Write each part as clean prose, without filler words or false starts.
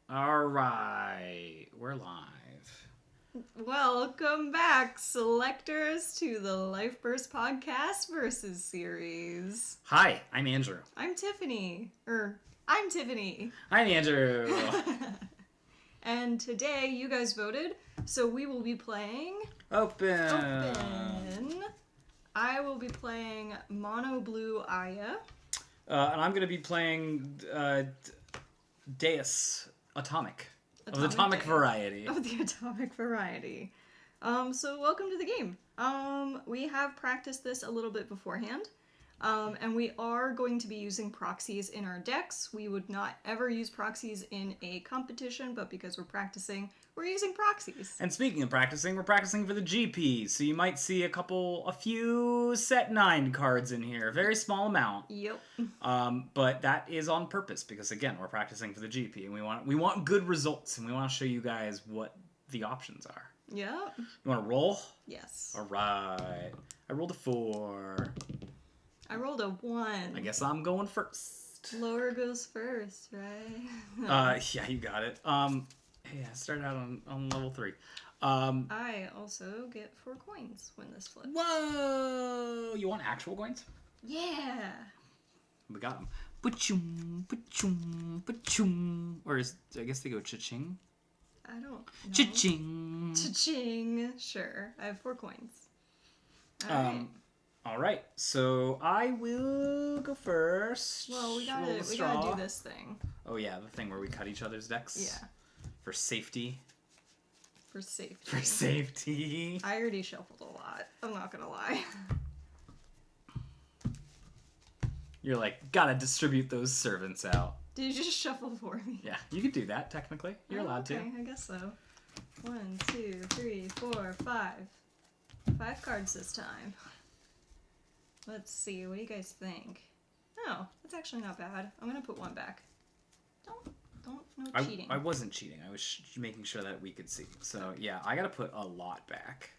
All right, we're live. Welcome back, selectors, to the Life Burst Podcast Versus Series. Hi, I'm Andrew. I'm Tiffany. I'm Tiffany. I'm Andrew. And today, you guys voted, so we will be playing... Open. I will be playing Mono Blue Aya. And I'm going to be playing Deus Atomic. Of the Atomic variety. Of the Atomic variety. So welcome to the game. We have practiced this a little bit beforehand. And we are going to be using proxies in our decks. We would not ever use proxies in a competition, but because we're practicing, we're using proxies. And speaking of practicing, we're practicing for the GP, so you might see a few set 9 cards in here. A very small amount. Yep. But that is on purpose, because again, we're practicing for the GP, and we want good results, and we want to show you guys what the options are. Yep. You want to roll? Yes. Alright. I rolled a 4. I rolled a 1. I guess I'm going first. Lower goes first, right? Yeah, you got it. Hey, I started out on level 3. I also get 4 coins when this flips. Whoa! You want actual coins? Yeah! We got them. Ba-choom, ba-choom, ba-choom. Or I guess they go cha-ching. I don't know. Cha-ching. Cha-ching! Sure. I have 4 coins. Alright. All right, so I will go first. Well, we gotta do this thing. Oh yeah, the thing where we cut each other's decks. Yeah. For safety. For safety. For safety. I already shuffled a lot. I'm not gonna lie. You're like, gotta distribute those servants out. Did you just shuffle for me? Yeah, you could do that, technically. You're allowed okay, to. I guess so. 1, 2, 3, 4, 5. 5 cards this time. Let's see, what do you guys think? Oh, that's actually not bad. I'm gonna put 1 back. No cheating. I wasn't cheating. I was making sure that we could see. So, yeah, I gotta put a lot back.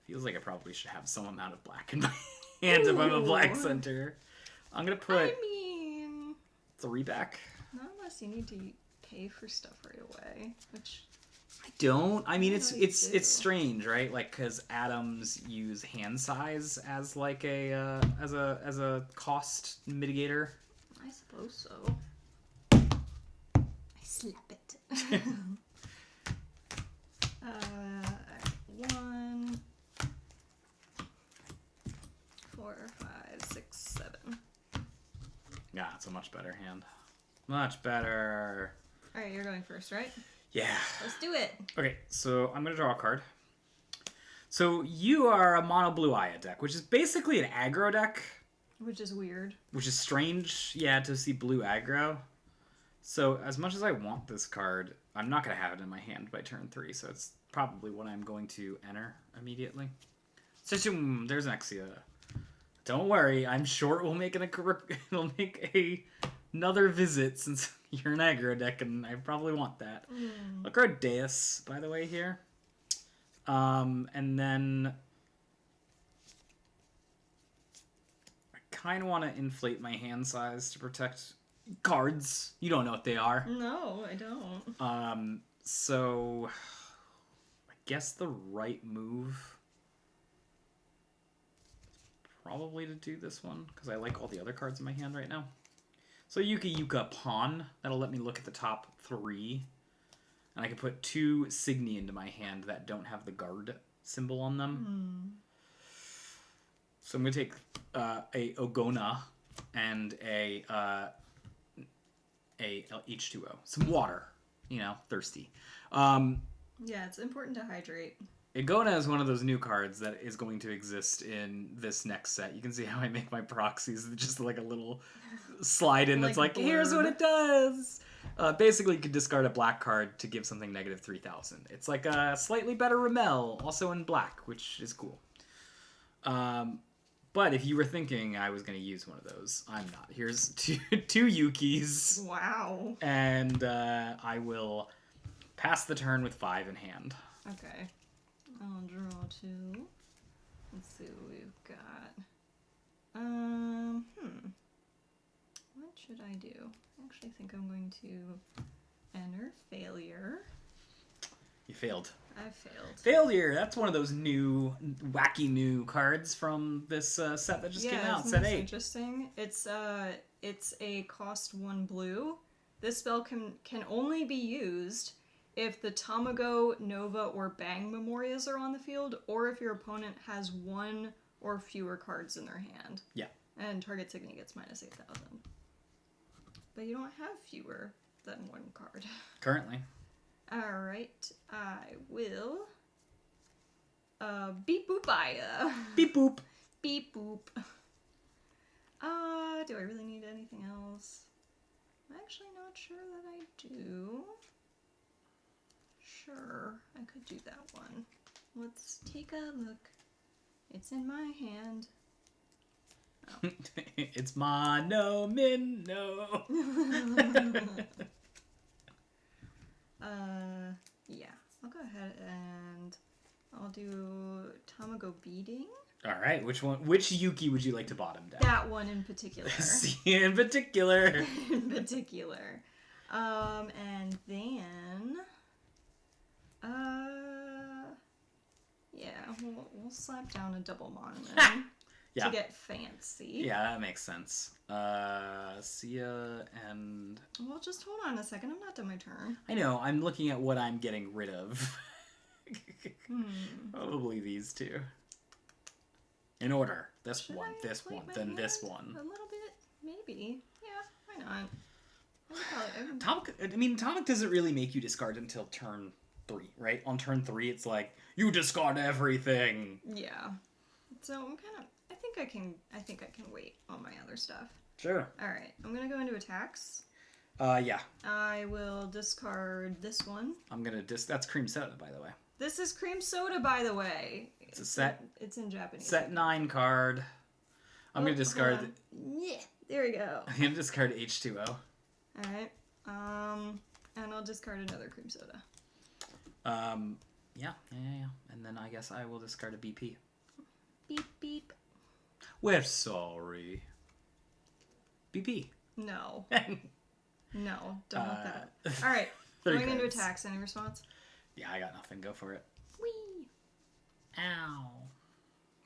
Feels like I probably should have some amount of black in my hand if I'm a black center. I'm gonna put 3 back. Not unless you need to pay for stuff right away, which... I don't. I mean, it's strange, right? Like, because atoms use hand size as like a as a cost mitigator. I suppose so. I slap it. 1, 4, 5, 6, 7. Yeah, it's a much better hand. Much better. All right, you're going first, right? Yeah. Let's do it. Okay, so I'm going to draw a card. So you are a mono blue Aya deck, which is basically an aggro deck. Which is weird. Which is strange, yeah, to see blue aggro. So as much as I want this card, I'm not going to have it in my hand by turn 3, so it's probably what I'm going to enter immediately. So there's an Exia. Don't worry, I'm sure it will make another visit since you're an aggro deck, and I probably want that. I'll go Deus, by the way, here. And then I kind of want to inflate my hand size to protect cards. You don't know what they are. No, I don't. So I guess the right move probably to do this one, because I like all the other cards in my hand right now. So Yuka Pawn, that'll let me look at the top 3. And I can put 2 Signy into my hand that don't have the guard symbol on them. So I'm going to take a Ogona and a H2O. Some water. You know, thirsty. Yeah, it's important to hydrate. Ogona is one of those new cards that is going to exist in this next set. You can see how I make my proxies. Just like a little slide in that's like, here's what it does! Basically, you can discard a black card to give something negative 3,000. It's like a slightly better Ramel, also in black, which is cool. But if you were thinking I was going to use one of those, I'm not. Here's two Yukis. Wow. And I will pass the turn with 5 in hand. Okay. I'll draw 2. Let's see what we've got. What should I do? I actually think I'm going to Enter failure. You failed. I failed. Failure! That's one of those new, wacky new cards from this set that just came out. Isn't Set this 8. interesting? It's a cost 1 blue. This spell can only be used if the Tamago, Nova, or Bang Memorias are on the field, or if your opponent has 1 or fewer cards in their hand. Yeah. And target Signy gets minus 8,000. But you don't have fewer than 1 card. Currently. Alright, I will... beep boop ya. Beep boop. Beep boop. Do I really need anything else? I'm actually not sure that I do. Sure, I could do that one. Let's take a look. It's in my hand. Oh. It's Mono Minnow. Yeah, I'll go ahead and I'll do Tamago Beating. All right, which Yuki would you like to bottom down? That one in particular. In particular. In particular. And then, yeah, we'll slap down a double monument Yeah. to get fancy. Yeah, that makes sense. Sia and... Well, just hold on a second. I'm not done my turn. I know, I'm looking at what I'm getting rid of. Probably these two. In order. This Should one, I this plate one, my then this hand one. A little bit, maybe. Yeah, why not? I Atomic doesn't really make you discard until turn 3, right? On turn 3, it's like, you discard everything. Yeah. So I'm kind of... I think I can wait on my other stuff. Sure. Alright, I'm gonna go into attacks. Yeah. I will discard this one. I'm gonna that's cream soda, by the way. This is cream soda, by the way. It's a set. It's in Japanese. Set 9 card. I'm gonna discard... Yeah, there we go. I'm gonna discard H2O. Alright. And I'll discard another cream soda. Yeah. And then I guess I will discard a BP. Beep, beep. We're sorry. BP. No. No, don't want that. Alright, going into attacks. Any response? Yeah, I got nothing. Go for it. Whee! Ow.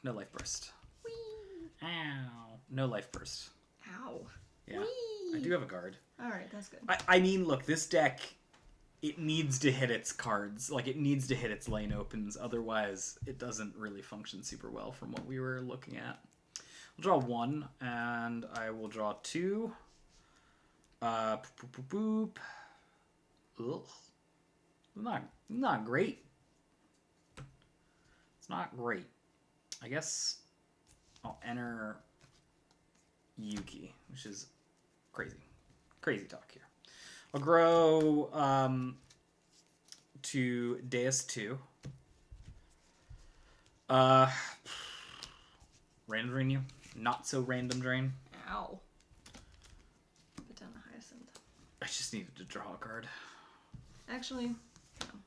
No life burst. Whee! Ow. No life burst. Ow. Yeah. Whee! I do have a guard. Alright, that's good. I mean, look, this deck, it needs to hit its cards. Like, it needs to hit its lane opens. Otherwise, it doesn't really function super well from what we were looking at. I'll draw 1, and I will draw 2. Boop, boop, boop, boop. Ugh. Not great. It's not great. I guess I'll enter Yuki, which is crazy. Crazy talk here. I'll grow to Deus 2. Random drain you. Not so random drain. Ow. Put down a Hyacinth. I just needed to draw a card. Actually, no.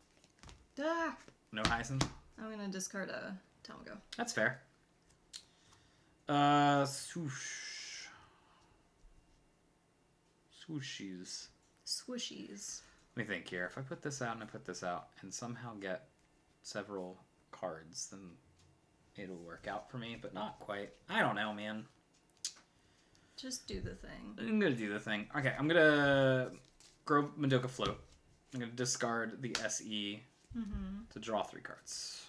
Duh! No Hyacinth? I'm gonna discard a Tamago. That's fair. Swoosh. Swooshies. Swishies. Let me think here. If I put this out and I put this out and somehow get several cards, then it'll work out for me, but not quite. I don't know, man. Just do the thing. I'm gonna do the thing. Okay, I'm gonna grow Madoka Float. I'm gonna discard the SE to draw 3 cards.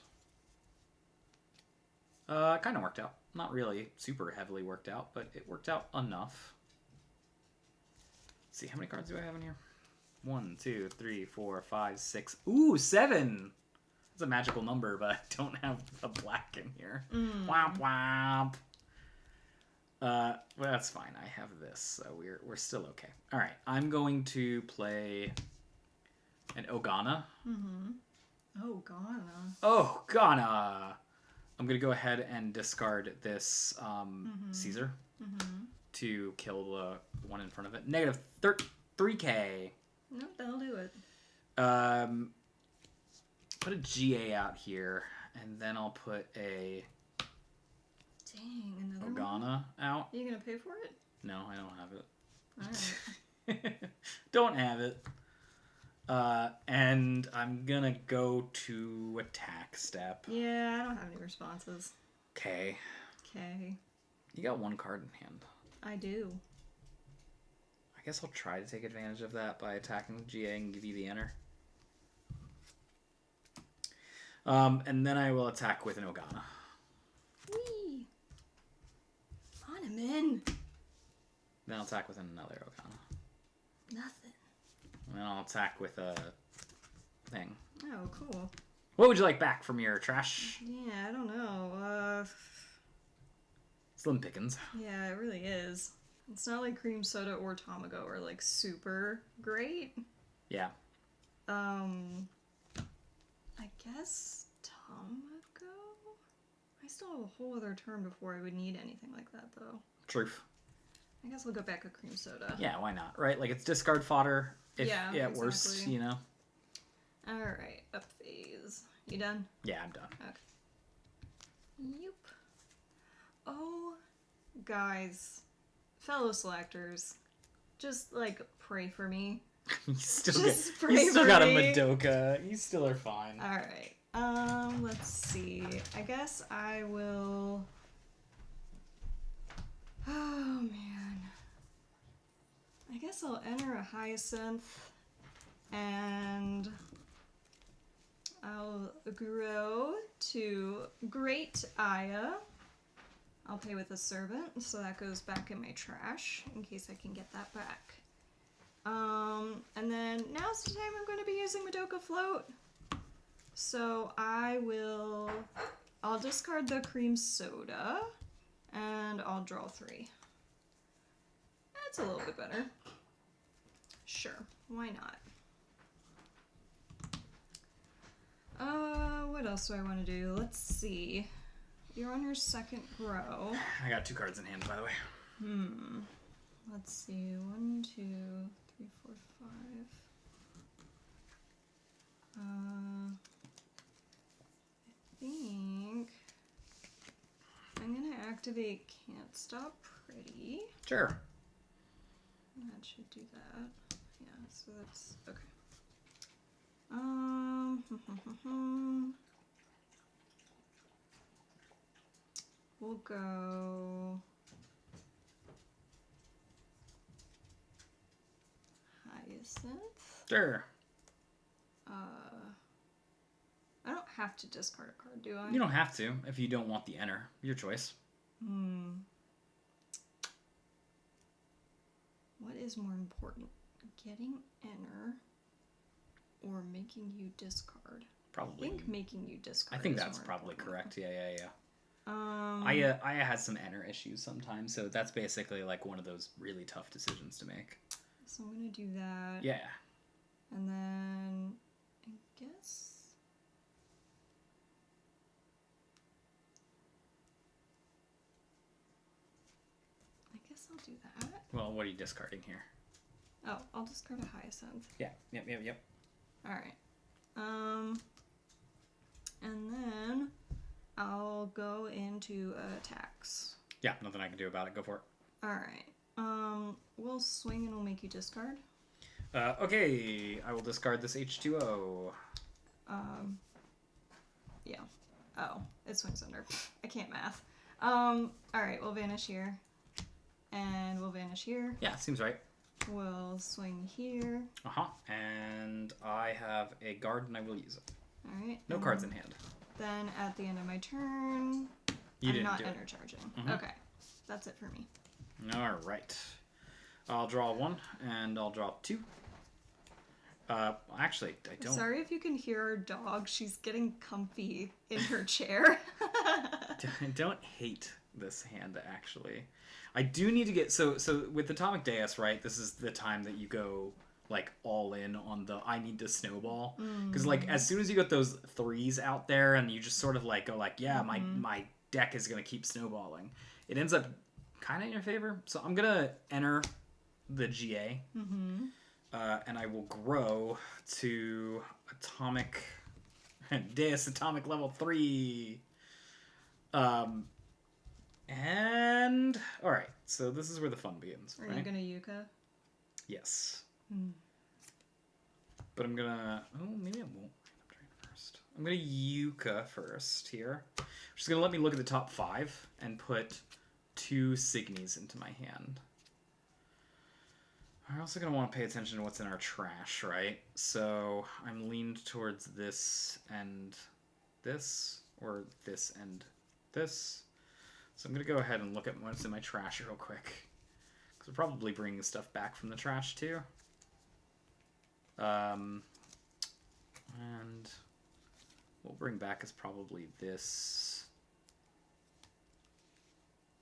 Kind of worked out. Not really super heavily worked out, but it worked out enough. Let's see, how many cards do I have in here? 1, 2, 3, 4, 5, 6. Ooh, 7! That's a magical number, but I don't have a black in here. Womp womp. Well, that's fine. I have this, so we're still okay. All right, I'm going to play an Ogana. Oh, Ghana. Oh, Ghana! I'm going to go ahead and discard this Caesar to kill the one in front of it. Negative 3k. Nope, that'll do it. Put a GA out here, and then I'll put a Dang, another Ogana one? out. Are you gonna pay for it? No, I don't have it. Alright. Don't have it. And I'm gonna go to attack step. Yeah, I don't have any responses. Okay. Okay. You got one card in hand. I do. I guess I'll try to take advantage of that by attacking the GA and give you the enter. And then I will attack with an Ogana. Whee! On him in. Then I'll attack with another Ogana. Nothing. And then I'll attack with a thing. Oh, cool. What would you like back from your trash? Yeah, I don't know. Slim pickings. Yeah, it really is. It's not like cream soda or Tamago are like super great. Yeah. I guess Tamago? I still have a whole other turn before I would need anything like that, though. Truth. I guess I'll go back with cream soda. Yeah, why not? Right? Like, it's discard fodder. If, Yeah, at worst, exactly. you know? Alright, up phase. You done? Yeah, I'm done. Okay. Yep. Oh, guys. Fellow selectors. Just, like, pray for me. you still, Just get, pray you still for got a me. Madoka. You still are fine. Alright. Let's see. I guess I will... Oh, man. I guess I'll enter a Hyacinth, and I'll grow to Great Aya. I'll pay with a servant, so that goes back in my trash, in case I can get that back. And then now's the time I'm going to be using Madoka Float. So I'll discard the cream soda, and I'll draw 3. That's a little bit better. Sure, why not? What else do I want to do? Let's see. You're on your second grow. I got 2 cards in hand, by the way. Let's see. 1, 2, 3, 4, 5. I think I'm gonna activate Can't Stop Pretty. Sure. That should do that. Yeah, so that's okay. We'll go Hyacinth. Sure. I don't have to discard a card, do I? You don't have to if you don't want the enter. Your choice. What is more important? Getting enter or making you discard? Probably. I think making you discard. I think is that's more probably important. correct. Yeah. Um, Aya has some enter issues sometimes, so that's basically like one of those really tough decisions to make. So I'm gonna do that. Yeah. And then I guess I'll do that. Well, what are you discarding here? Oh, I'll discard a Hyacinth. Yeah. Yep. Alright. And then I'll go into attacks. Yeah, nothing I can do about it. Go for it. Alright. We'll swing and we'll make you discard. Okay, I will discard this H2O. Yeah. Oh, it swings under. I can't math. Alright, we'll vanish here. And we'll vanish here. Yeah, seems right. We'll swing here. And I have a guard and I will use it. Alright. No cards in hand. Then at the end of my turn, You I'm didn't not do it. intercharging. Okay. That's it for me. Alright. I'll draw 1 and I'll draw 2. Actually, I don't. Sorry if you can hear our dog. She's getting comfy in her chair. I don't hate this hand, actually. I do need to get... So with Atomic Deus, right, this is the time that you go, like, all in on the I need to snowball. Because, like, as soon as you get those 3s out there and you just sort of, like, go, like, yeah, my deck is going to keep snowballing, it ends up kind of in your favor. So I'm going to enter the GA. And I will grow to Atomic... Deus Atomic level 3. And all right, so this is where the fun begins. Are right? you gonna Yuka? Yes. But I'm gonna... Oh, maybe I won't end up trying first. I'm gonna Yucca first here. Which is gonna let me look at the top 5 and put 2 Signies into my hand. I'm also gonna want to pay attention to what's in our trash, right? So I'm leaned towards this and this, or this and this. So I'm gonna go ahead and look at what's in my trash real quick. Because we're probably bringing stuff back from the trash too. And what we'll bring back is probably this,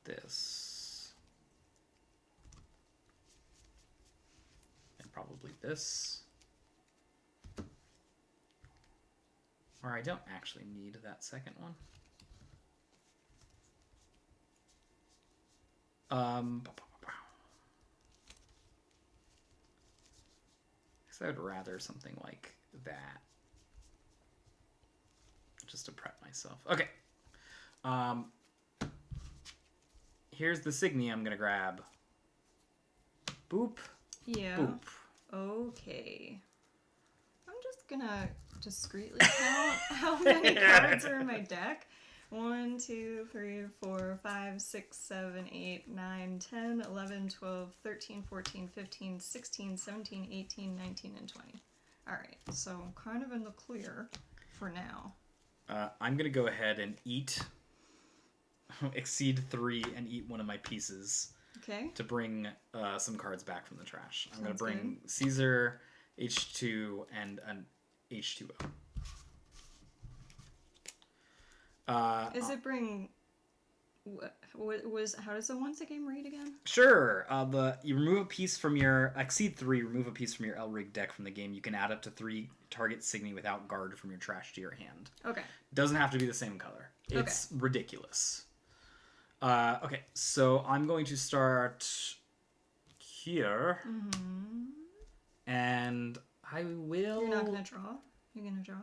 and probably this. Or I don't actually need that second one. I guess I would rather something like that. Just to prep myself. Okay. Here's the Signy I'm gonna grab. Boop. Yeah. Boop. Okay. I'm just gonna discreetly count how many cards are in my deck. 1, 2, 3, 4, 5, 6, 7, 8, 9, 10, 11, 12, 13, 14, 15, 16, 17, 18, 19, and 20. Alright, so I'm kind of in the clear for now. I'm going to go ahead and exceed 3 and eat one of my pieces. Okay. To bring some cards back from the trash. I'm going to Sounds bring Caesar, H2, and an H2O. Is it bring... how does the once a game read again? Sure. You remove a piece from your... Exceed 3, remove a piece from your Elrig deck from the game. You can add up to 3 target Signy without guard from your trash to your hand. Okay. Doesn't have to be the same color. It's ridiculous. Okay, so I'm going to start here. Mm-hmm. And I will... You're not going to draw? You're going to draw?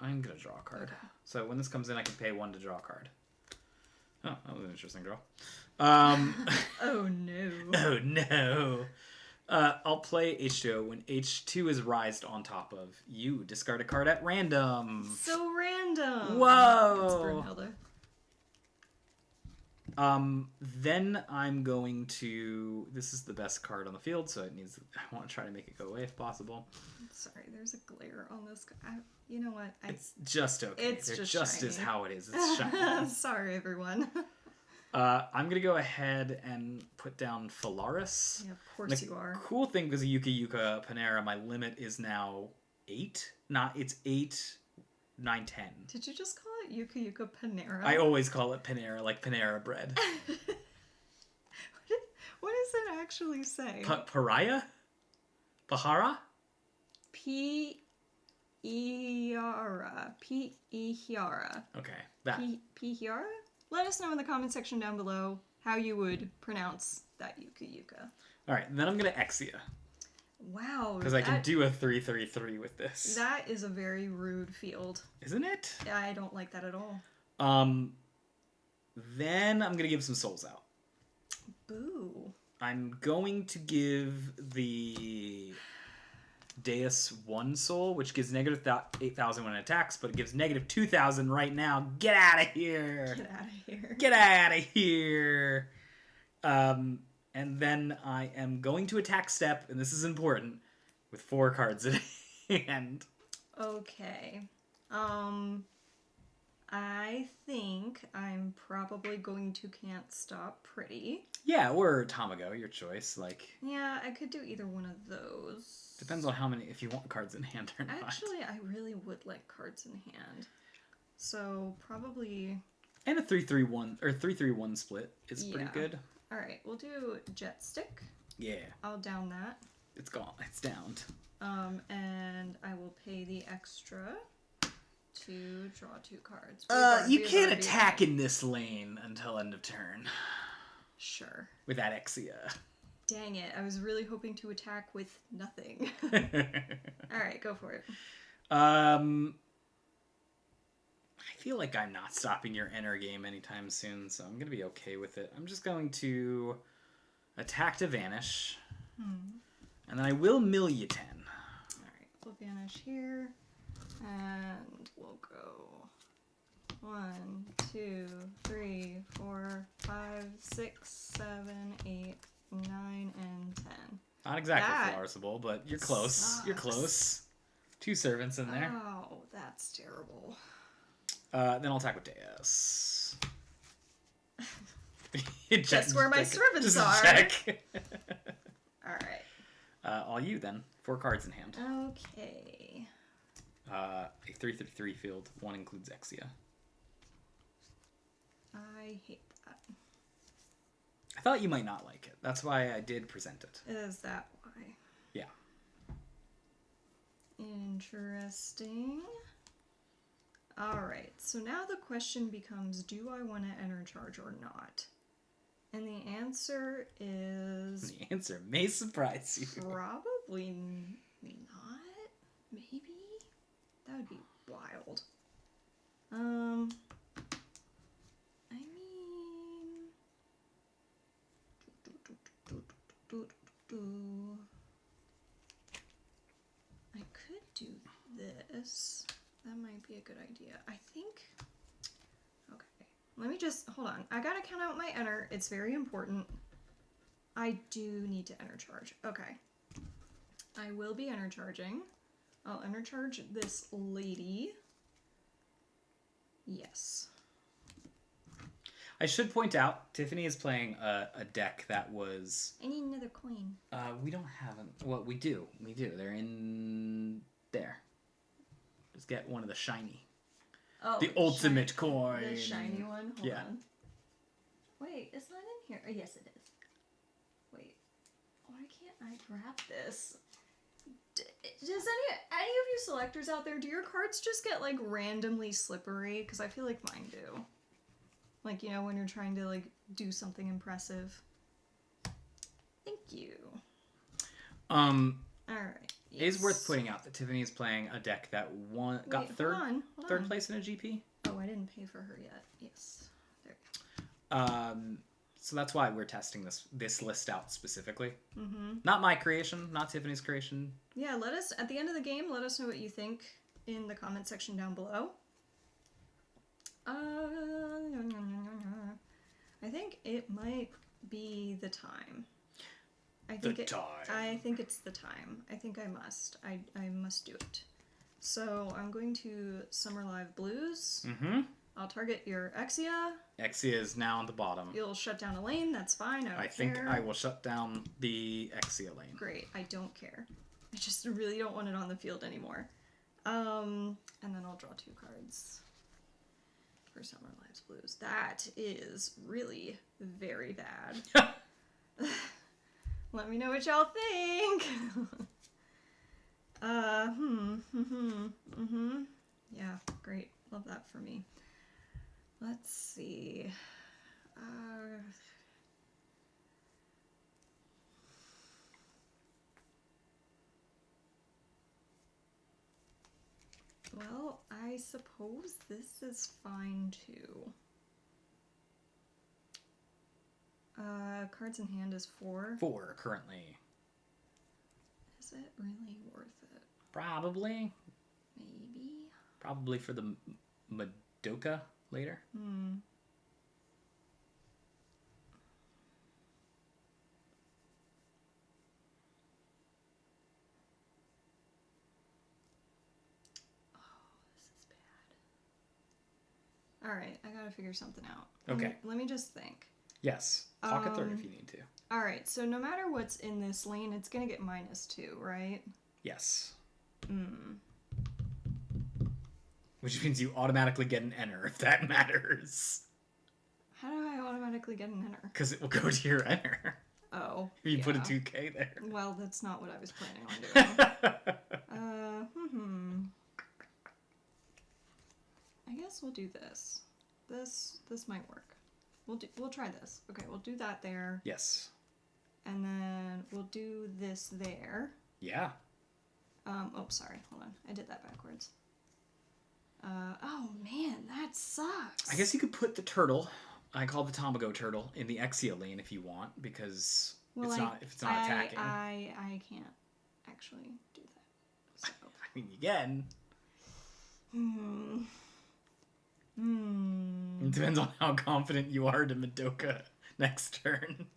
I'm going to draw a card. Okay. So when this comes in, I can pay 1 to draw a card. Oh, that was an interesting draw. Oh, no. Oh, no. I'll play H2O. When H2 is rised on top of, you discard a card at random. So random. Whoa. That's Brunhilde. Then I'm going to... This is the best card on the field, so it needs... I want to try to make it go away if possible. Sorry, there's a glare on this. You know what? It's just okay. It's just is shiny. how it is. It's shiny. Sorry, everyone. I'm going to go ahead and put down Phalaris. Yeah, of course you are. Cool thing, because of Yuka Panera, my limit is now 8. It's 8, 9, 10. Did you just call it Yuka Panera? I always call it Panera, like Panera bread. What does it actually say? Pariah? Pahara? P-E-Hiara. P-E-Hiara. Okay, that. P-Hiara? Let us know in the comment section down below how you would pronounce that Yuka. Alright, then I'm going to Exia. Wow. Because I can do a 3/3/3 with this. That is a very rude field. Isn't it? Yeah, I don't like that at all. Then I'm going to give some souls out. Boo. I'm going to give the Deus 1 soul, which gives negative 8,000 when it attacks, but it gives negative 2,000 right now. Get out of here! Get out of here. Get out of here! And then I am going to attack step, and this is important, with 4 cards in hand. Okay. I think I'm probably going to Can't Stop Pretty. Yeah, or Tamago, your choice. Yeah, I could do either one of those. Depends on how many, if you want cards in hand or not. Actually, I really would like cards in hand. So, probably... And a 3/3/1, or 3/3/1 split is pretty good. Alright, we'll do Jet Stick. Yeah. I'll down that. It's gone. It's downed. And I will pay the extra to draw 2 cards. You can't attack in this lane until end of turn. Sure. With that Exia. Dang it, I was really hoping to attack with nothing. Alright, go for it. I feel like I'm not stopping your enter game anytime soon, so I'm going to be okay with it. I'm just going to attack to vanish. And then I will mill you 10. Alright, we'll vanish here. And we'll go 1, 2, 3, 4, 5, 6, 7, 8, 9, and 10. Not exactly That flourishable, but you're close. sucks. You're close. 2 servants in there. Oh, that's terrible. Then I'll attack with Deus. Guess where my servants are. Check. Alright. All you then. 4 cards in hand. Okay. A 3/3 field. 1 includes Exia. I hate that. I thought you might not like it. That's why I did present it. Is that why? Yeah. Interesting. Alright, so now the question becomes, do I want to enter charge or not? And the answer is... The answer may surprise you. Probably not. Maybe? That would be wild. I mean... I could do this. That might be a good idea. I think... Okay. Let me just... Hold on. I gotta count out my enter. It's very important. I do need to enter charge. Okay. I will be enter charging. I'll enter charge this lady. Yes. I should point out, Tiffany is playing a deck that was... I need another coin. We don't have... Well, we do. We do. They're in... there. Just get one of the shiny. Oh, the ultimate coin. The shiny one? Hold Yeah. on. Wait, it's not in here. Oh, yes, it is. Wait. Why can't I grab this? Does any of you selectors out there, do your cards just get, like, randomly slippery? Because I feel like mine do. Like, you know, when you're trying to, like, do something impressive. Thank you. Alright. It is worth pointing out that Tiffany is playing a deck that got third place in a GP. Oh, I didn't pay for her yet. Yes. There we go. So that's why we're testing this list out specifically. Mm-hmm. Not my creation, not Tiffany's creation. Yeah, let us, at the end of the game, let us know what you think in the comment section down below. I think it might be the time. I think it's the time. I think I must. I must do it. So I'm going to Summer Live Blues. Mm-hmm. I'll target your Exia. Exia is now on the bottom. You'll shut down a lane. That's fine. I don't think care. I will shut down the Exia lane. Great. I don't care. I just really don't want it on the field anymore. And then I'll draw 2 cards for Summer Lives Blues. That is really very bad. Let me know what y'all think. Yeah, great. Love that for me. Let's see. Well, I suppose this is fine too. Cards in hand is 4. 4 currently. Is it really worth it? Probably. Maybe. Probably for the Madoka later. Hmm. Oh, this is bad. Alright, I gotta figure something out. Okay. Let me just think. Yes. Talk it through if you need to. Alright, so no matter what's in this lane, it's gonna get -2, right? Yes. Hmm. Which means you automatically get an enter if that matters. How do I automatically get an enter? Because it will go to your enter. Oh. If you put a 2K there. Well, that's not what I was planning on doing. I guess we'll do this. This might work. We'll try this. Okay, we'll do that there. Yes. And then we'll do this there. Yeah. Oh, sorry. Hold on. I did that backwards. Oh man, that sucks. I guess you could put the turtle, I call the Tamago turtle, in the Exia lane if you want, because if it's not attacking. I can't actually do that. So. I mean, you can. It depends on how confident you are to Madoka next turn.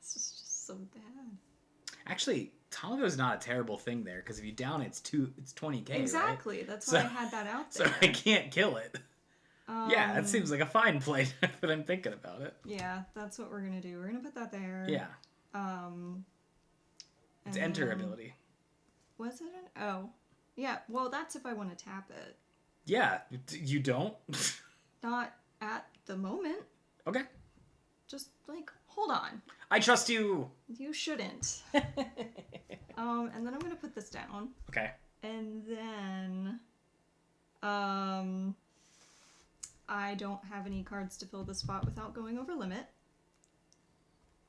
This is just so bad. Actually, Tamago's not a terrible thing there, because if you down it's 20k, exactly. Right? That's why I had that out there. So I can't kill it. Yeah, that seems like a fine play that I'm thinking about it. Yeah, that's what we're gonna do. We're gonna put that there. Yeah. It's enter then, ability. Was it an... Oh. Yeah, well, that's if I want to tap it. Yeah, you don't? Not at the moment. Okay. Just, like, hold on. I trust you! You shouldn't. And then I'm gonna put this down. Okay. And then... I don't have any cards to fill the spot without going over limit.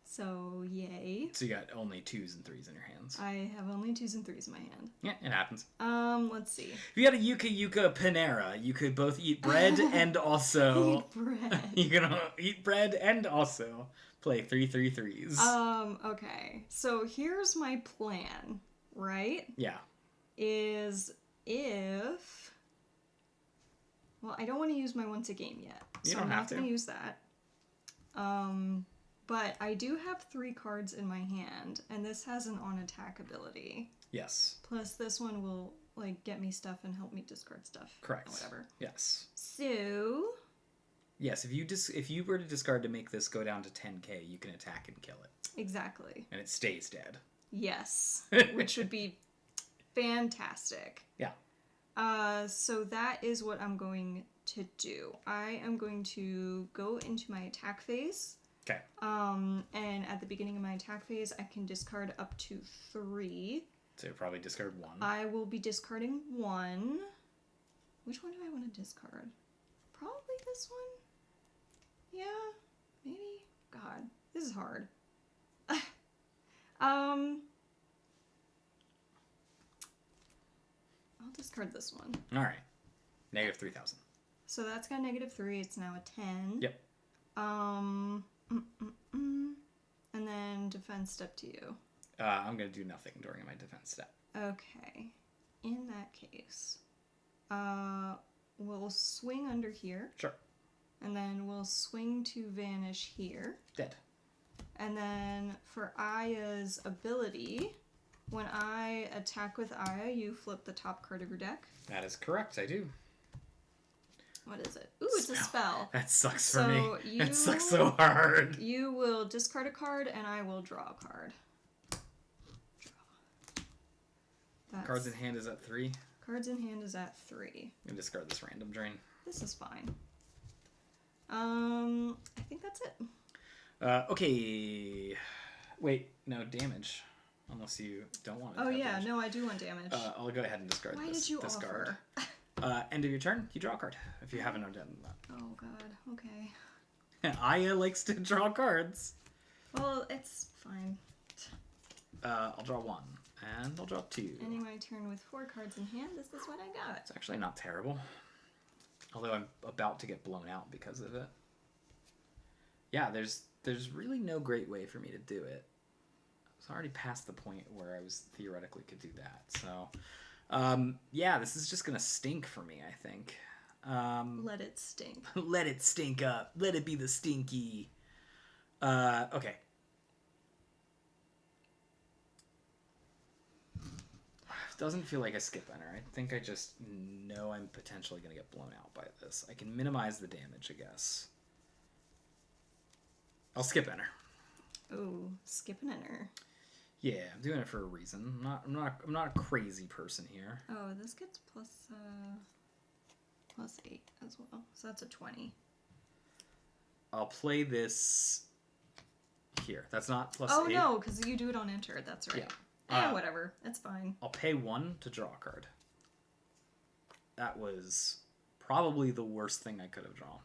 So, yay. So you got only 2s and 3s in your hands. I have only 2s and 3s in my hand. Yeah, it happens. Let's see. If you had a Yuka Panera, you could both eat bread and also... Eat bread. You can eat bread and also play 3/3/3s. Okay. So here's my plan, right? Yeah. Is if... Well, I don't want to use my once a game yet. You so don't I'm have not to. going to use that. But I do have 3 cards in my hand, and this has an on-attack ability. Yes. Plus, this one will, like, get me stuff and help me discard stuff. Correct. Or whatever. Yes. So... Yes, if you were to discard to make this go down to 10k, you can attack and kill it. Exactly. And it stays dead. Yes. Which would be fantastic. Yeah. So that is what I'm going to do. I am going to go into my attack phase. Okay. And at the beginning of my attack phase, I can discard up to 3. So you'll probably discard 1. I will be discarding 1. Which one do I want to discard? Probably this one? Yeah, maybe? God, this is hard. I'll discard this one. All right. Negative 3,000. So that's got -3. It's now a 10. Yep. And then defense step to you. I'm going to do nothing during my defense step. Okay. In that case, we'll swing under here. Sure. And then we'll swing to vanish here. Dead. And then for Aya's ability, when I attack with Aya, you flip the top card of your deck. That is correct, I do. What is it? Ooh, it's a spell. That sucks So for me. That sucks so hard. You will discard a card, and I will draw a card. That's... Cards in hand is at 3. Cards in hand is at 3. And discard this random drain. This is fine. I think that's it. Okay. Wait, no, damage. Unless you don't want to. Oh yeah, no, I do want damage. I'll go ahead and discard Why this, did you this offer? card. End of your turn, you draw a card. If you haven't done that. Oh god, okay. Aya likes to draw cards. Well, it's fine. I'll draw 1. And I'll draw 2. Ending my turn with 4 cards in hand, this is what I got. It's actually not terrible. Although I'm about to get blown out because of it. Yeah, there's really no great way for me to do it. I was already past the point where I was theoretically could do that. So, yeah, this is just going to stink for me, I think. Let it stink. Let it stink up. Let it be the stinky. Okay. Doesn't feel like a skip enter. I think I just know I'm potentially going to get blown out by this. I can minimize the damage, I guess. I'll skip enter. Ooh, skip and enter. Yeah, I'm doing it for a reason. I'm not a crazy person here. Oh, this gets plus 8 as well. So that's a 20. I'll play this here. That's not plus 8. Oh no, because you do it on enter. That's right. Yeah. Whatever. It's fine. I'll pay 1 to draw a card. That was probably the worst thing I could have drawn.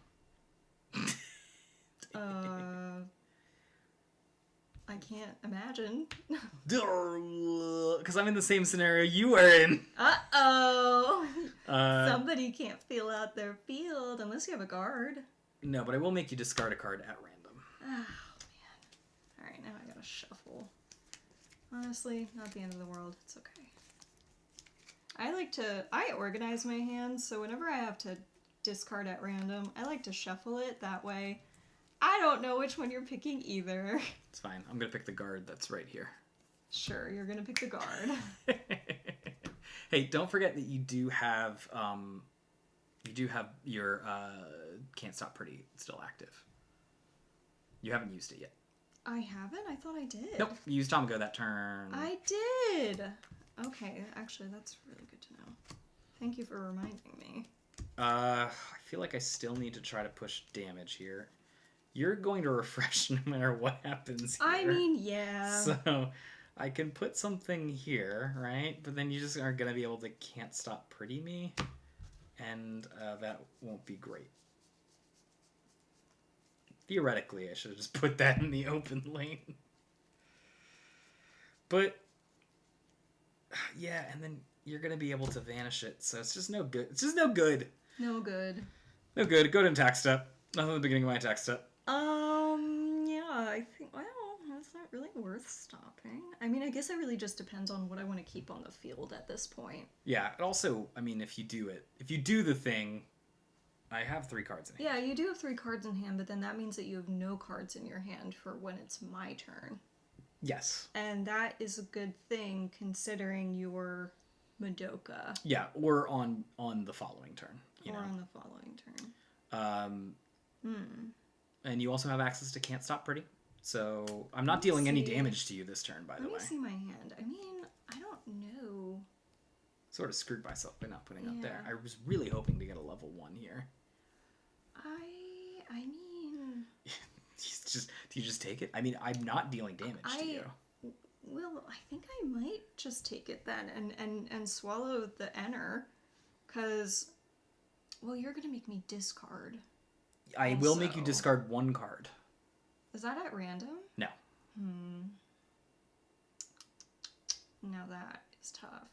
I can't imagine. Because I'm in the same scenario you were in. Uh-oh. Somebody can't fill out their field unless you have a guard. No, but I will make you discard a card at random. Oh, man. Alright, now I gotta shuffle. Honestly, not the end of the world. It's okay. I organize my hands, so whenever I have to discard at random, I like to shuffle it. That way, I don't know which one you're picking either. It's fine. I'm gonna pick the guard that's right here. Sure, you're gonna pick the guard. Hey, don't forget that you do have your Can't Stop Pretty still active. You haven't used it yet. I haven't? I thought I did. Nope, you used Tomago that turn. I did! Okay, actually, that's really good to know. Thank you for reminding me. I feel like I still need to try to push damage here. You're going to refresh no matter what happens here. I mean, yeah. So, I can put something here, right? But then you just aren't going to be able to Can't Stop Pretty me. And that won't be great. Theoretically, I should have just put that in the open lane. But, yeah, and then you're going to be able to vanish it. So it's just no good. It's just no good. No good. No good. Go to attack step. Nothing at the beginning of my attack step. Yeah, I think, well, that's not really worth stopping. I mean, I guess it really just depends on what I want to keep on the field at this point. Yeah, and also, I mean, if you do the thing, I have 3 cards in hand. Yeah, you do have 3 cards in hand, but then that means that you have no cards in your hand for when it's my turn. Yes. And that is a good thing considering your Madoka. Yeah, or on the following turn. On the following turn. And you also have access to Can't Stop Pretty. So I'm not dealing any damage to you this turn, by the way. Let me see my hand. I mean, I don't know. Sort of screwed myself by not putting up there. I was really hoping to get a level 1 here. I mean... Do you just take it? I mean, I'm not dealing damage to you. Well, I think I might just take it then and swallow the enter. Because, well, you're going to make me discard. I will make you discard 1 card. Is that at random? No. Now that is tough.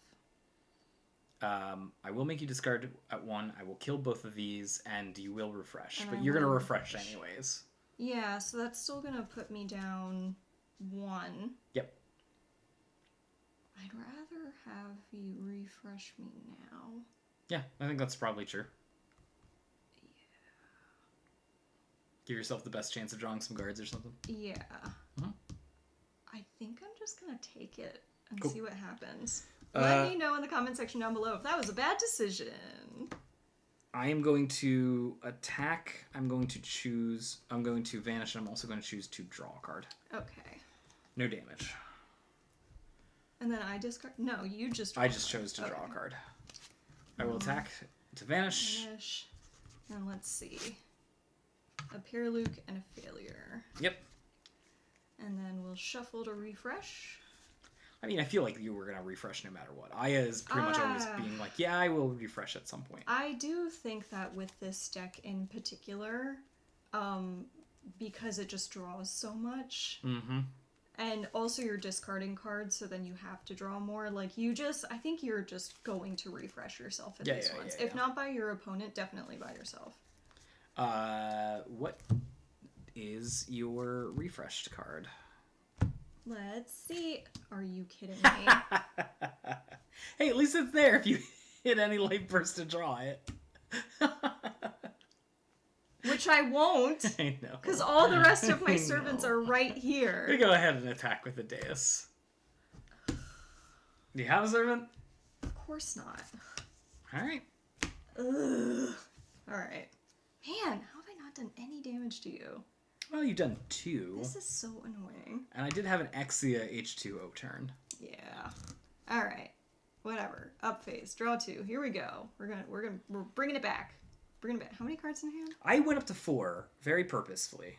I will make you discard at 1. I will kill both of these, and you will refresh. And but you're going to refresh anyways. Yeah, so that's still going to put me down 1. Yep. I'd rather have you refresh me now. Yeah, I think that's probably true. Yeah. Give yourself the best chance of drawing some guards or something. Yeah. Mm-hmm. I think I'm just going to take it and Cool. see what happens. Let me know in the comment section down below if that was a bad decision. I am going to attack. I'm going to vanish, and I'm also going to choose to draw a card. Okay. No damage. And then I discard... No, you just I just chose to draw a card. I will attack to vanish. Vanish. And let's see. A Paraluke and a failure. Yep. And then we'll shuffle to refresh. I mean, I feel like you were going to refresh no matter what. Aya is pretty much always being like, yeah, I will refresh at some point. I do think that with this deck in particular, because it just draws so much, and also you're discarding cards, so then you have to draw more, like, I think you're just going to refresh yourself at these ones. If not by your opponent, definitely by yourself. What is your refreshed card? Let's see. Are you kidding me? Hey, at least it's there if you hit any life burst to draw it. Which I won't. I know. Because all the rest of my servants are right here. We go ahead and attack with the Deus. Do you have a servant? Of course not. Alright. Ugh. Alright. Man, how have I not done any damage to you? Well, you've done 2. This is so annoying. And I did have an Exia H2O turn. Yeah. All right. Whatever. Up phase. Draw 2. Here we go. We're bringing it back. Bringing it back. How many cards in hand? I went up to 4 very purposefully.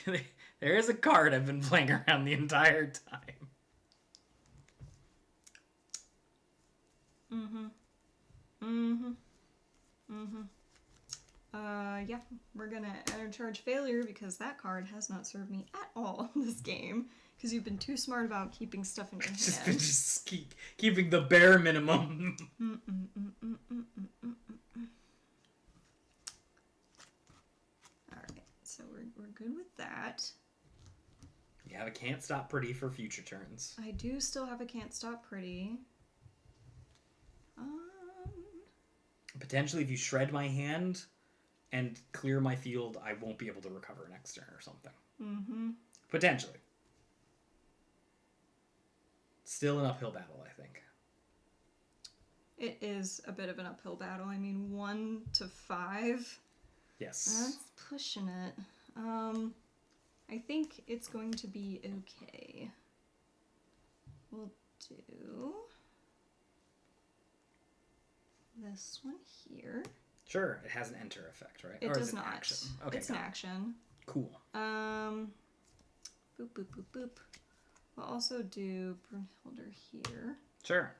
There is a card I've been playing around the entire time. Yeah, we're gonna enter charge failure because that card has not served me at all in this game. Because you've been too smart about keeping stuff in your hand. Just keeping the bare minimum. we're good with that. You have a can't stop pretty for future turns. I do still have a can't stop pretty. Potentially, if you shred my hand and clear my field, I won't be able to recover next turn or something. Mm-hmm. Potentially. Still an uphill battle, I think. It is a bit of an uphill battle. I mean, 1 to 5. Yes. That's pushing it. I think it's going to be okay. We'll do this one here. Sure, it has an enter effect, right? It or does is it not. an action? Okay, it's an action. Cool. Boop, boop, boop, boop. We'll also do Brunhilde here. Sure.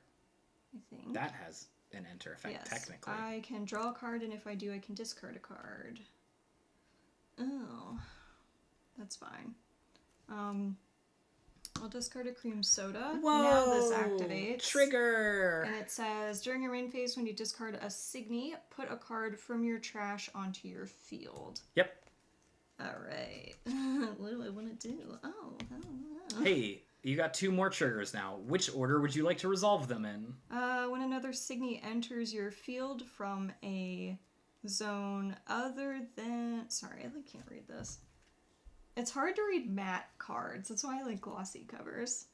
I think. That has an enter effect, yes. technically. I can draw a card, and if I do, I can discard a card. Oh. That's fine. I'll discard a cream soda. Whoa! Now this activates. Trigger! And it says, during your main phase, when you discard a Signy, put a card from your trash onto your field. Yep. Alright. What do I want to do? Oh. Hey, you got 2 more triggers now. Which order would you like to resolve them in? When another Signy enters your field from a zone other than... Sorry, I can't read this. It's hard to read matte cards. That's why I like glossy covers.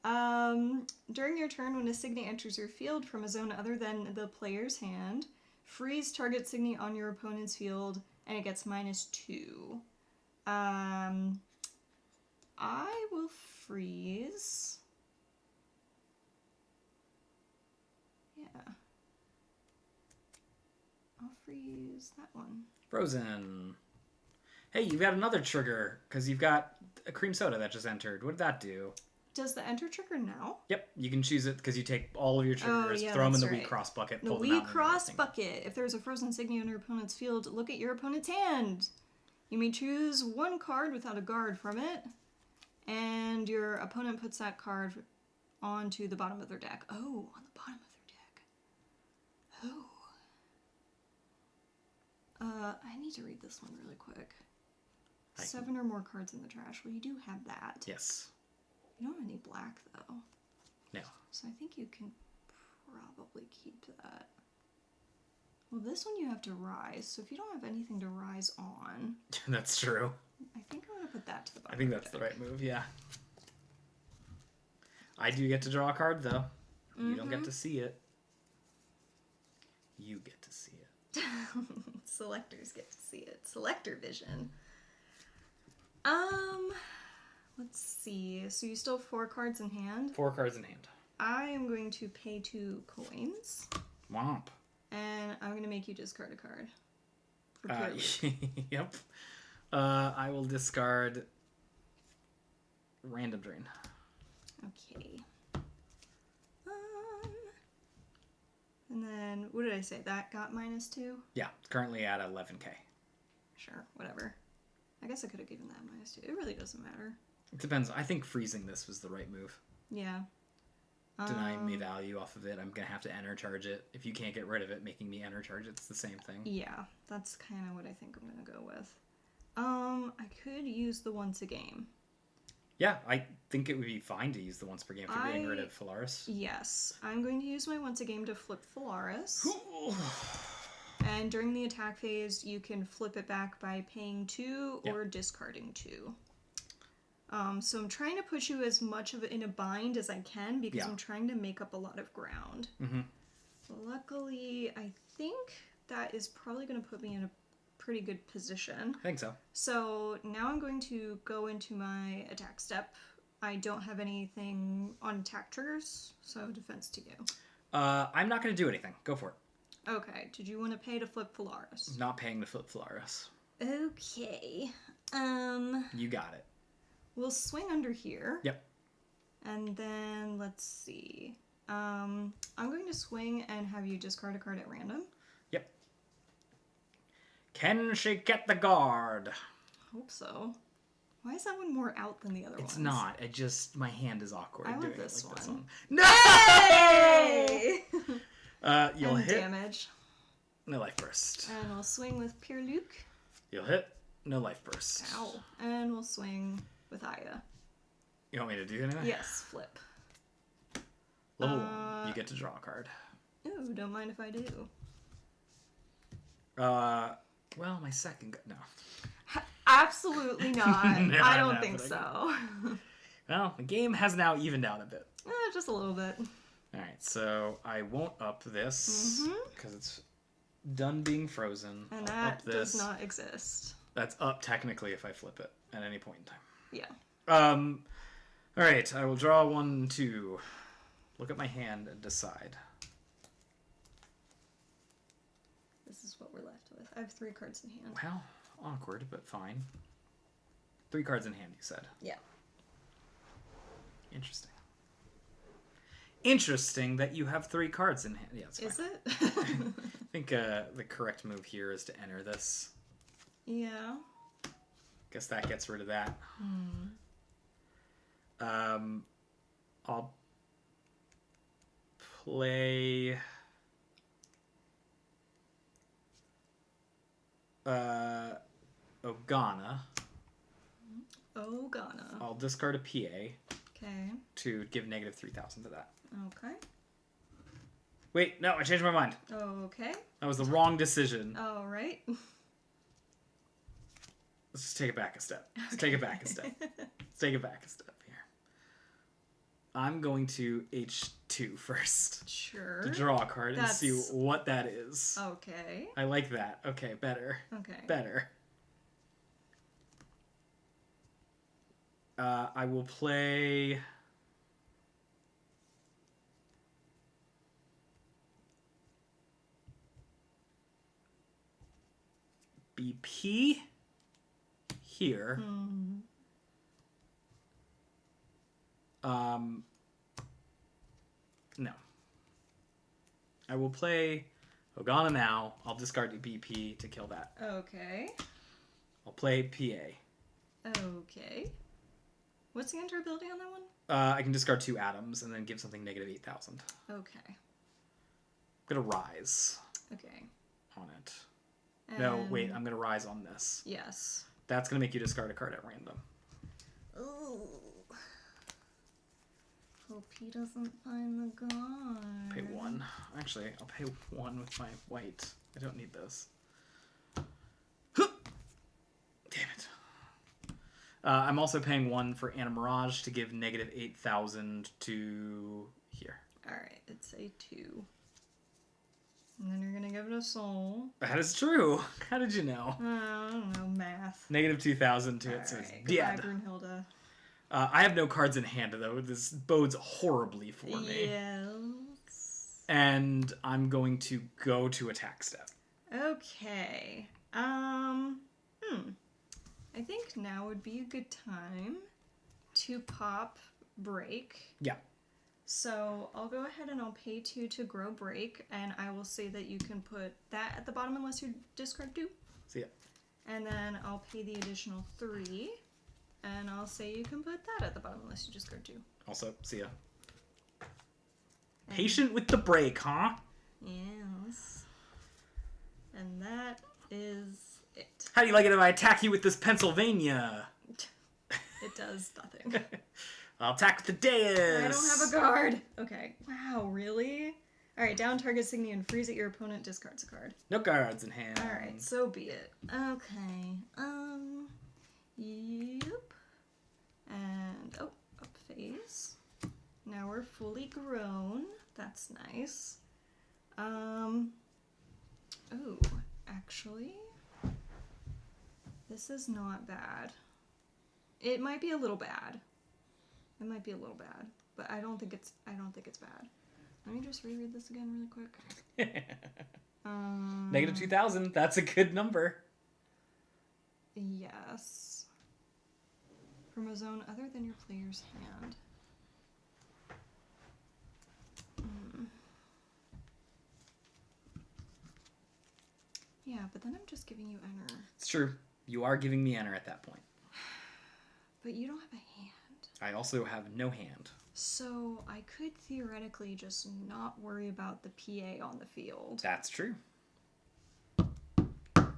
During your turn, when a Signy enters your field from a zone other than the player's hand, freeze target Signy on your opponent's field, and it gets -2. I will freeze. Yeah. I'll freeze that one. Frozen. Hey, you've got another trigger, because you've got a cream soda that just entered. What did that do? Does the enter trigger now? Yep, you can choose it because you take all of your triggers, yeah, throw them in that's the right. Wixoss bucket, The pull them out. Wixoss bucket. If there's a frozen Signy on your opponent's field, look at your opponent's hand. You may choose one card without a guard from it, and your opponent puts that card onto the bottom of their deck. Oh, on the bottom of their deck. Oh. I need to read this one really quick. 7 or more cards in the trash. Well, you do have that. Yes. You don't have any black, though. No. So I think you can probably keep that. Well, this one you have to rise, so if you don't have anything to rise on... That's true. I think I'm going to put that to the bottom. I think that's the right move, yeah. I do get to draw a card, though. You don't get to see it. You get to see it. Selectors get to see it. Selector vision. Let's see. So you still have 4 cards in hand? 4 cards in hand. I am going to pay 2 coins. Womp. And I'm going to make you discard a card. For pure loot. Yep. I will discard Random Drain. Okay. And then, what did I say? That got -2? Yeah, it's currently at 11k. Sure, whatever. I guess I could have given that -2. It really doesn't matter. It depends. I think freezing this was the right move. Yeah. Denying me value off of it, I'm going to have to enter charge it. If you can't get rid of it, making me enter charge it's the same thing. Yeah, that's kind of what I think I'm going to go with. I could use the once a game. Yeah, I think it would be fine to use the once per game for getting rid of Phalaris. Yes, I'm going to use my once a game to flip Phalaris. And during the attack phase, you can flip it back by paying 2 or discarding 2. So I'm trying to put you as much of it in a bind as I can because I'm trying to make up a lot of ground. Luckily, I think that is probably going to put me in a pretty good position. I think so. So now I'm going to go into my attack step. I don't have anything on attack triggers, so defense to you. I'm not going to do anything. Go for it. Okay, did you want to pay to flip Phalaris? Not paying to flip Phalaris. Okay. You got it. We'll swing under here. Yep. And then, let's see. I'm going to swing and have you discard a card at random. Yep. Can she get the guard? Hope so. Why is that one more out than the other ones? It's not. It just, my hand is awkward. I want doing this it like one. No! Hey! You'll and hit. damage. No life burst. And I'll swing with Pure Luke. You'll hit. No life burst. Ow. And we'll swing with Aya. You want me to do anything? Yes, flip. Level 1, you get to draw a card. Ooh, don't mind if I do. Well, my second... No. Absolutely not. Never I don't happening. think so. Well, the game has now evened out a bit. Just a little bit. Alright, so I won't up this because it's done being frozen. And I'll that up this. does not exist. That's up technically if I flip it at any point in time. Yeah. Alright, I will draw 1, 2. Look at my hand and decide. This is what we're left with. I have 3 cards in hand. Well, awkward, but fine. 3 cards in hand, you said. Yeah. Interesting. Interesting that you have 3 cards in hand. Yeah, it's fine. Is it? I think the correct move here is to enter this. Yeah. Guess that gets rid of that. I'll play... Ogana. Ogana. I'll discard a PA Okay. to give negative 3,000 to that. Okay. Wait, no, I changed my mind. Okay. That was the wrong decision. All right. Let's just take it back a step. Let's take it back a step. Let's take it back a step here. I'm going to H2 first. Sure. To draw a card and see That's- what that is. Okay. I like that. Okay, better. Okay. Better. I will play... BP here. No. I will play Ogana now. I'll discard the BP to kill that. Okay. I'll play PA. Okay. What's the enter ability on that one? I can discard 2 atoms and then give something negative 8,000. Okay. I'm gonna rise Okay. on it. No, And- wait, I'm gonna rise on this. Yes. That's gonna make you discard a card at random. Ooh. Hope he doesn't find the guard. Pay 1. Actually, I'll pay 1 with my white. I don't need this. Damn it. I'm also paying 1 for Anna Mirage to give negative 8,000 to here. Alright, it's a 2. And then you're gonna give it a soul. That is true. How did you know? I don't know, math. Negative 2,000 to it, so it's Alright, goodbye, dead. Brunhilde. I have no cards in hand, though. This bodes horribly for me. Yes. And I'm going to go to attack step. Okay. I think now would be a good time to pop break. Yeah. So I'll go ahead and I'll pay 2 to grow break, and I will say that you can put that at the bottom unless you discard 2. See ya. And then I'll pay the additional 3, and I'll say you can put that at the bottom unless you discard 2. Also, see ya. And- Patient with the break, huh? Yes. And that is it. How do you like it if I attack you with this Pennsylvania? It does nothing. I'll attack with the Deus. I don't have a guard. Okay. Wow, really? Alright, down target Signy and freeze it. Your opponent discards a card. No cards in hand. Alright, so be it. Okay. Yep. And, oh, up phase. Now we're fully grown. That's nice. Oh, actually, this is not bad. It might be a little bad. It might be a little bad, but I don't think it's bad. Let me just reread this again really quick. Negative 2,000. That's a good number. Yes. From a zone other than your player's hand. Yeah, but then I'm just giving you enter. It's true. You are giving me enter at that point. But you don't have a hand. I also have no hand. So I could theoretically just not worry about the PA on the field. That's true.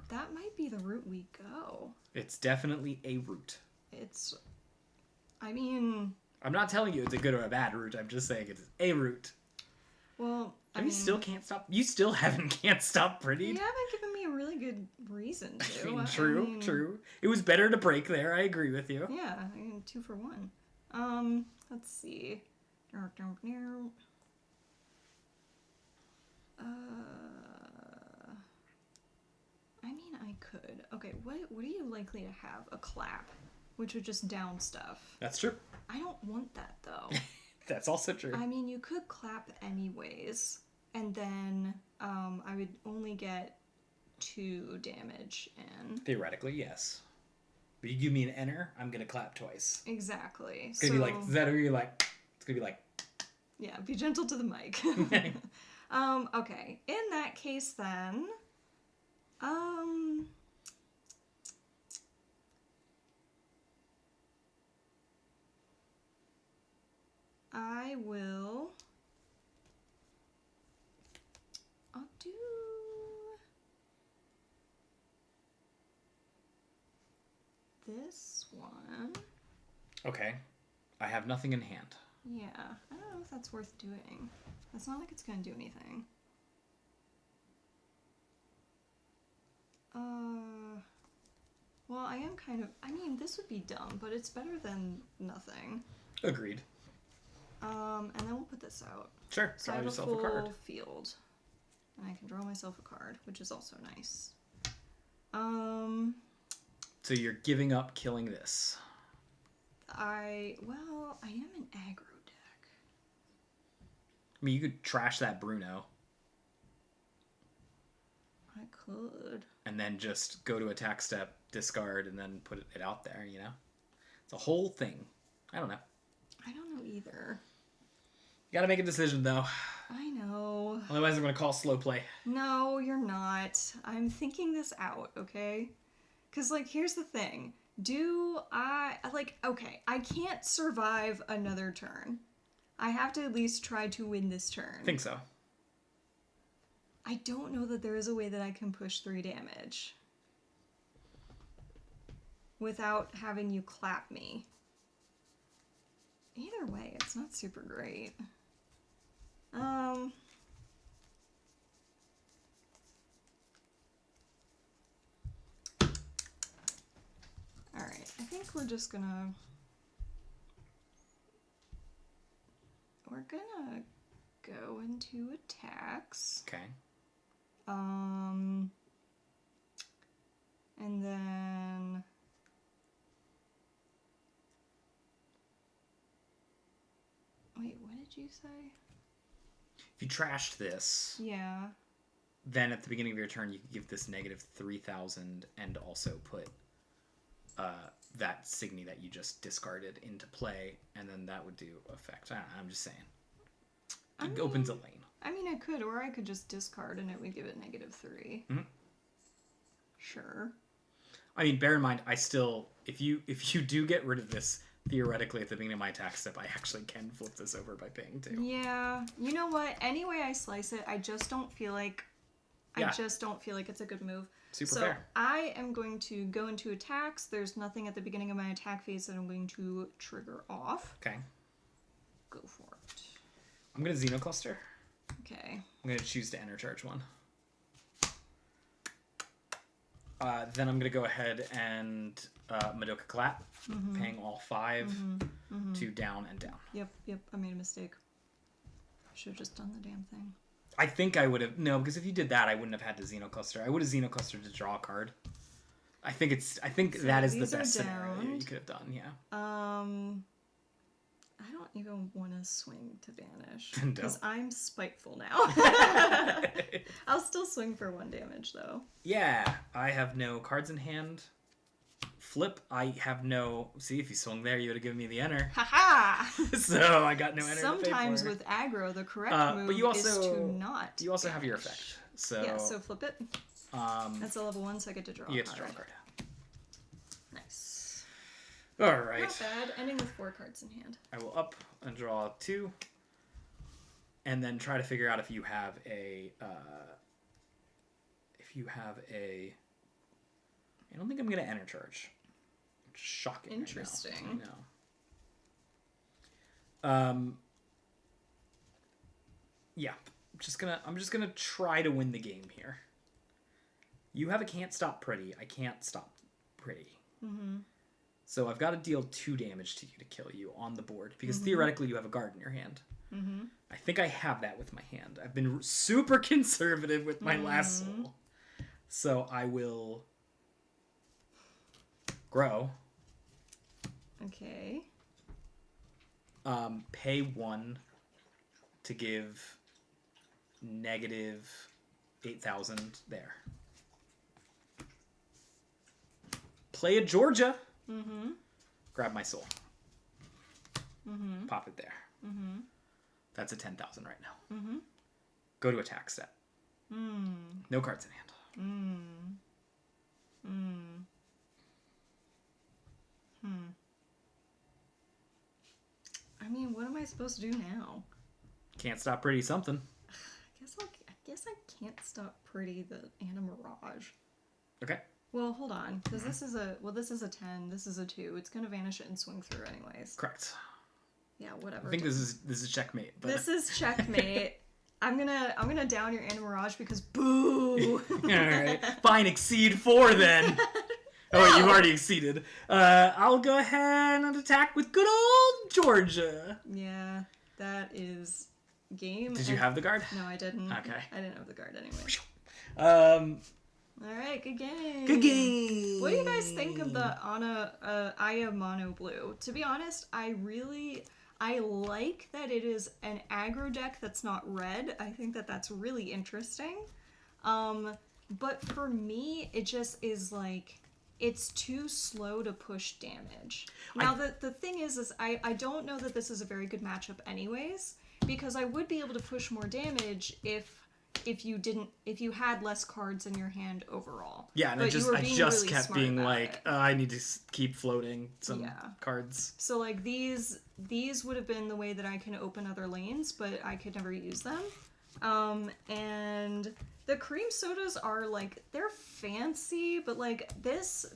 That might be the route we go. It's definitely a route. I mean... I'm not telling you it's a good or a bad route. I'm just saying it's a route. Well, You still can't stop. You still can't stop pretty. You haven't given me a really good reason to. I mean, true. It was better to break there. I agree with you. Yeah, I mean, 2 for 1. Let's see. I mean, I could. Okay, what are you likely to have? A clap, which would just down stuff. That's true. I don't want that, though. That's also true. I mean, you could clap anyways, and then I would only get 2 damage in. Theoretically, yes. But you give me an enter, I'm gonna clap twice. Exactly. It's gonna be like, is that who you're like? It's gonna be like... Yeah, be gentle to the mic. Okay. In that case, then... I'll do... this one. Okay. I have nothing in hand. Yeah, I don't know if that's worth doing. It's not like it's gonna do anything. Well, I am kind of... I mean, this would be dumb, but it's better than nothing. Agreed. And then we'll put this out. Sure, So I have a full field. And I can draw myself a card, which is also nice. So you're giving up killing this. I am an aggro deck. I mean, you could trash that Bruno. I could. And then just go to attack step, discard, and then put it out there, you know? It's a whole thing. I don't know. I don't know either. You gotta make a decision, though. I know. Otherwise, I'm gonna call slow play. No, you're not. I'm thinking this out, okay? Because, like, here's the thing. Okay, I can't survive another turn. I have to at least try to win this turn. I think so. I don't know that there is a way that I can push 3 damage without having you clap me. Either way, it's not super great. Alright, I think we're just gonna... We're gonna go into attacks. Okay. And then... Wait, what did you say? If you trashed this... Yeah. Then at the beginning of your turn, you could give this negative 3,000 and also put that Signy that you just discarded into play, and then that would do effect. I'm just saying. It opens a lane. I mean, I could, or I could just discard and it would give it -3. Mm-hmm. Sure. I mean, bear in mind, I still... If you do get rid of this, theoretically, at the beginning of my attack step, I actually can flip this over by paying 2. Yeah. You know what? Any way I slice it, I just don't feel like... Yeah. I just don't feel like it's a good move. Super fair. I am going to go into attacks. There's nothing at the beginning of my attack phase that I'm going to trigger off. Okay. Go for it. I'm going to Xenocluster. Okay. I'm going to choose to enter charge 1. Then I'm going to go ahead and Madoka Clap, paying all 5 to down and down. Yep, I made a mistake. Should have just done the damn thing. I think I would have... No, because if you did that, I wouldn't have had to Xenocluster. I would have Xenoclustered to draw a card. I think so that is the best scenario you could have done, yeah. I don't even want to swing to vanish. Because I'm spiteful now. I'll still swing for 1 damage, though. Yeah, I have no cards in hand. Flip, I have no... See, if you swung there, you would have given me the enter. Haha! So I got no enter. Sometimes with aggro, the correct move but you also, is to not You also have your vanish. effect. So Yeah, so flip it. That's a level 1, so I get to draw a card. You get to draw a card. Nice. All right. Not bad. Ending with 4 cards in hand. I will up and draw 2. And then try to figure out if you have a... I don't think I'm going to enter charge. Shocking. Interesting. I know. Yeah. I'm just gonna try to win the game here. You have a can't stop pretty. I can't stop pretty. Mm-hmm. So I've got to deal 2 damage to you to kill you on the board because theoretically you have a guard in your hand. Mm-hmm. I think I have that with my hand. I've been super conservative with my last soul. So I will grow. Okay. Pay 1 to give negative 8,000 there. Play a Georgia. Mm-hmm. Grab my soul. Mm-hmm. Pop it there. Mm-hmm. That's a 10,000 right now. Mm-hmm. Go to attack step. Mm. No cards in hand. Mm. Mm. Hmm. I mean, what am I supposed to do now? Can't stop pretty something. I guess I can't stop pretty the Animirage. Okay. Well, hold on, because this is a 10. This is a 2. It's gonna vanish it and swing through anyways. Correct. Yeah, whatever. I think this is checkmate. But... This is checkmate. I'm gonna down your Animirage because boo. All right. Fine. Exceed 4 then. Oh, wait, you've already exceeded. I'll go ahead and attack with good old Georgia. Yeah, that is game. Did you have the guard? No, I didn't. Okay. I didn't have the guard anyway. All right, good game. Good game. What do you guys think of the Aya Mono Blue? To be honest, I like that it is an aggro deck that's not red. I think that that's really interesting. But for me, it just is like, it's too slow to push damage. Now, the thing is I don't know that this is a very good matchup anyways, because I would be able to push more damage if you had less cards in your hand overall. Yeah, and I just really kept being like, I need to keep floating some cards. So like these would have been the way that I can open other lanes, but I could never use them. And the cream sodas are like, they're fancy, but like this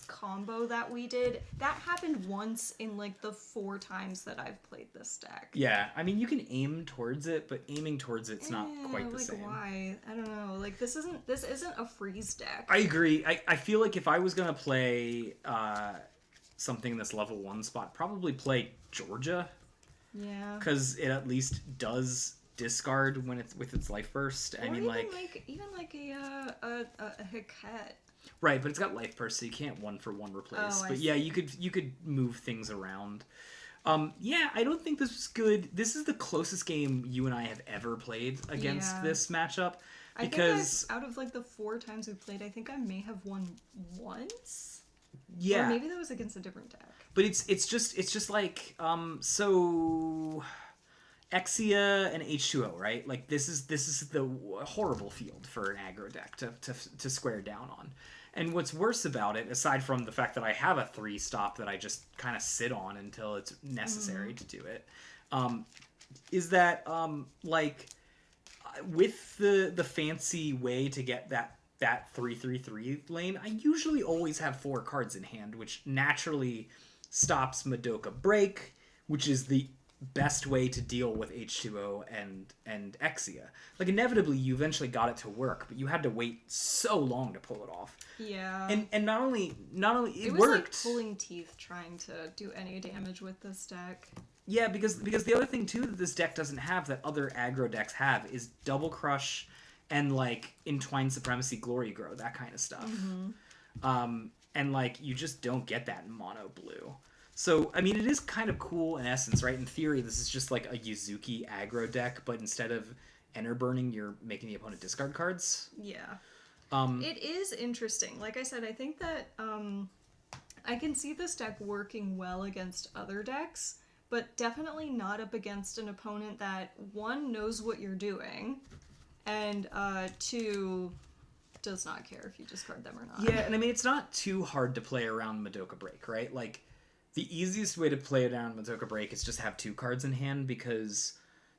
combo that we did, that happened once in like the 4 times that I've played this deck. Yeah, I mean you can aim towards it, but aiming towards it's not quite the like same. Why? I don't know. Like this isn't a freeze deck. I agree. I feel like if I was gonna play something in this level 1 spot, probably play Georgia. Yeah. Because it at least does discard when it's with its life burst. I mean, even like a Heket. Right, but it's got life burst, so you can't 1-for-1 replace. But yeah, you could move things around. Yeah, I don't think this was good. This is the closest game you and I have ever played against this matchup. Because I think out of like the 4 times we played, I think I may have won once. Yeah, or maybe that was against a different deck. But it's just like so. Exia and H2O, right? Like this is the horrible field for an aggro deck to square down on. And what's worse about it, aside from the fact that I have a 3-stop that I just kind of sit on until it's necessary to do it, is that like with the fancy way to get that 3/3/3 lane, I usually always have 4 cards in hand, which naturally stops Madoka Break, which is the best way to deal with H2O and Exia. Like inevitably you eventually got it to work, but you had to wait so long to pull it off. Yeah. And not only it was worked. Like pulling teeth trying to do any damage with this deck. Yeah, because the other thing too that this deck doesn't have that other aggro decks have is Double Crush and like Entwined Supremacy, Glory Grow, that kind of stuff. And like you just don't get that in mono blue. So, I mean, it is kind of cool in essence, right? In theory, this is just like a Yuzuki aggro deck, but instead of enter burning, you're making the opponent discard cards. Yeah. It is interesting. Like I said, I think that I can see this deck working well against other decks, but definitely not up against an opponent that, 1, knows what you're doing, and 2, does not care if you discard them or not. Yeah, and I mean, it's not too hard to play around Madoka Break, right? Like, the easiest way to play down Madoka Break is just have 2 cards in hand because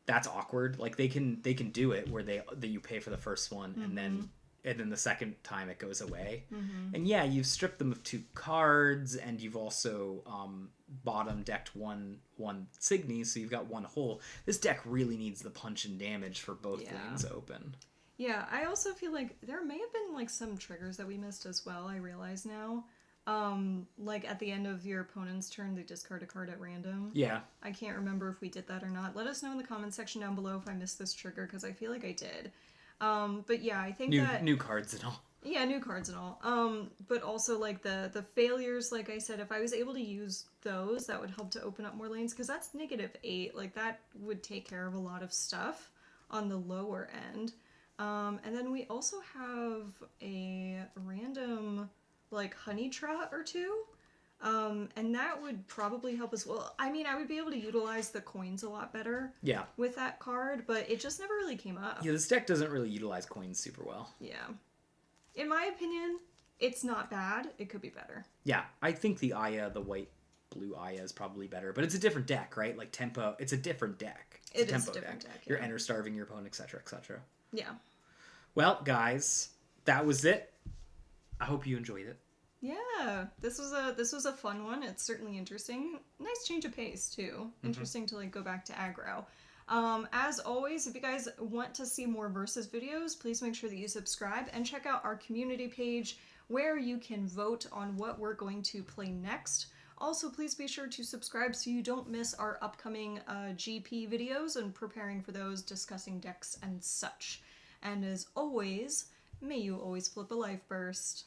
that's awkward. Like they can do it where you pay for the first one and then and then the second time it goes away. Mm-hmm. And yeah, you've stripped them of 2 cards, and you've also bottom decked one Signy, so you've got 1 hole. This deck really needs the punch and damage for both lanes open. Yeah, I also feel like there may have been like some triggers that we missed as well, I realize now. Like at the end of your opponent's turn, they discard a card at random. Yeah. I can't remember if we did that or not. Let us know in the comment section down below if I missed this trigger, because I feel like I did. But yeah, I think new cards and all. Yeah, new cards and all. But also like the failures, like I said, if I was able to use those, that would help to open up more lanes, because that's -8. Like that would take care of a lot of stuff on the lower end. And then we also have a random like honey trot or 2. And that would probably help as well. I mean, I would be able to utilize the coins a lot better with that card, but it just never really came up. Yeah, this deck doesn't really utilize coins super well. Yeah. In my opinion, it's not bad. It could be better. Yeah, I think the Aya, the white-blue Aya is probably better, but it's a different deck, right? Like tempo, it's a different deck. It is a different deck. You're enter starving your opponent, etc., etc. Yeah. Well, guys, that was it. I hope you enjoyed it. Yeah, this was a fun one. It's certainly interesting. Nice change of pace too. Interesting to like go back to aggro. As always, if you guys want to see more Versus videos, please make sure that you subscribe and check out our community page where you can vote on what we're going to play next. Also, please be sure to subscribe so you don't miss our upcoming GP videos and preparing for those, discussing decks and such. And as always, may you always flip a life burst.